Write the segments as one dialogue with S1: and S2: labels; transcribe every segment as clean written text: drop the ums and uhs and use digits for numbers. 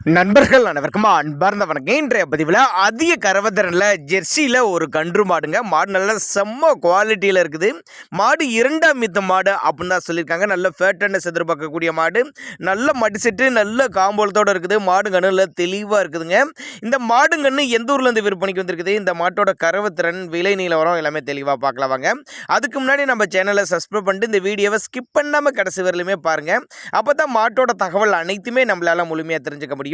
S1: நண்பர்கள் அனைவருக்கும் அன்பார்ந்த வணக்கம். இன்றைய பதிவில் அதிக கறவைத்திறனில் ஜெர்சியில் ஒரு கன்று மாடுங்க. மாடு நல்ல செம்ம குவாலிட்டியில் இருக்குது. மாடு இரண்டாம் மீத்த மாடு அப்படின்னு தான் சொல்லியிருக்காங்க. நல்ல ஃபேட்டனஸ் எதிர்பார்க்கக்கூடிய மாடு, நல்ல மடிசெட்டு, நல்ல காம்போலத்தோடு இருக்குது. மாடு கண்ணில் தெளிவாக இருக்குதுங்க. இந்த மாடு கன்று எந்த ஊர்லேருந்து விற்பனைக்கு வந்திருக்குது, இந்த மாட்டோட கறவைத்திறன், விலை நிலவரம் எல்லாமே தெளிவாக பார்க்கலாம் வாங்க. அதுக்கு முன்னாடி நம்ம சேனலை சப்ஸ்கிரைப் பண்ணிட்டு இந்த வீடியோவை ஸ்கிப் பண்ணாமல் கடைசி வரலையுமே பாருங்கள். அப்போ தான் மாட்டோட தகவல் அனைத்துமே நம்மளால் முழுமையாக தெரிஞ்சுக்க முடியும்.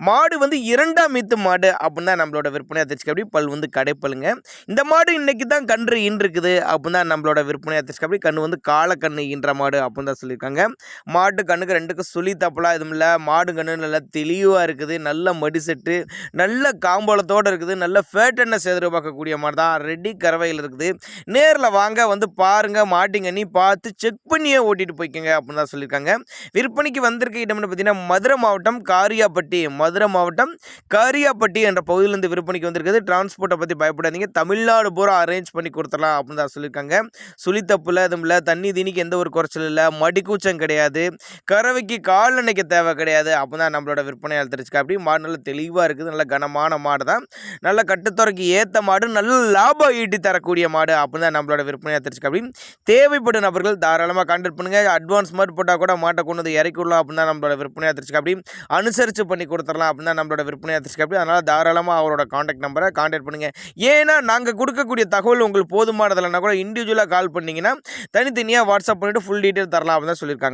S1: மாடு வந்து இரண்டாம் மீத்து மாடு அப்படின்னு தான் நம்மளோட விற்பனையாக தெரிஞ்சுக்கப்படி பல் வந்து கடைப்பலுங்க. இந்த மாடு இன்னைக்கு தான் கன்று ஈன்றுக்குது அப்படின்னு தான் நம்மளோட விற்பனையாக தெரிஞ்சுக்கப்படி கண்ணு வந்து கால கண்ணு ஈன்ற மாடு அப்படின்னு தான் சொல்லியிருக்காங்க. மாட்டு கண்ணுக்கு ரெண்டுக்கும் சுழி தப்பலாம் எதுவும் இல்லை. மாடு கண்ணு நல்லா தெளிவாக இருக்குது. நல்ல மடிசெட்டு, நல்ல காம்போலத்தோடு இருக்குது. நல்ல ஃபேட்டனஸ் எதிர்பார்க்கக்கூடிய மாடு தான். ரெடி கறவையில் இருக்குது. நேரில் வாங்க, வந்து பாருங்க, மாட்டிங்க நீ பார்த்து செக் பண்ணியே ஓட்டிட்டு போய்க்கங்க அப்படின்னு தான் சொல்லியிருக்காங்க. விற்பனைக்கு வந்திருக்க இடம்னு பார்த்தீங்கன்னா மதுரை மாவட்டம் காரியாப்பட்டி என்ற பகுதியிலிருந்து விற்பனைக்கு வந்திருக்குது. டிரான்ஸ்போர்ட்டை பற்றி பயப்படாதீங்க, தமிழ்நாடு பூரா அரேஞ்ச் பண்ணி கொடுத்துடலாம் அப்படின்னு தான் சொல்லியிருக்காங்க. சுழித்தப்புல எதுவும் இல்லை, தண்ணி தீனிக்கு எந்த ஒரு குறைச்சல் இல்லை, மடிக்கூச்சம் கிடையாது, கறவைக்கு கால் நினைக்க தேவை கிடையாது அப்படின்னு தான் நம்மளோட விற்பனையால் தெரிஞ்சுக்க. அப்படி மாடு நல்ல தெளிவாக இருக்குது. நல்ல கனமான மாடு தான். நல்ல கட்டுத்துறைக்கு ஏற்ற மாடு, நல்ல லாபம் ஈட்டி தரக்கூடிய மாடு அப்படின்னு தான் நம்மளோட விற்பனையாக தெரிஞ்சுக்க. அப்படி தேவைப்படும் நபர்கள் தாராளமாக கான்டாக்ட் பண்ணுங்கள். அட்வான்ஸ் மாதிரி போட்டால் கூட மாட்டை கொண்டு வந்து இறக்கிடலாம் அப்படின்னு தான் நம்மளோட விற்பனையாக தெரிஞ்சுக்க. அப்படி அனுசரித்து பண்ணி கொடுத்துடலாம் அப்படின்னு தான் நம்மளோட விற்பனையாக தெரிஞ்சுக்க. அப்படி அதனால் தாராளமாக அவரோட கான்டாக்ட் நம்பரை கான்டாக்ட் பண்ணுங்கள். ஏன்னா நாங்கள் கொடுக்கக்கூடிய தகவல் உங்களுக்கு போதுமானதில்லைன்னா கூட இண்டிவிஜுவலாக கால் பண்ணிங்கன்னா தனித்தனியாக வாட்ஸ்அப் பண்ணிவிட்டு ஃபுல் டீட்டெயில் தரலாம் அப்படின்னு தான் சொல்லியிருக்காங்க.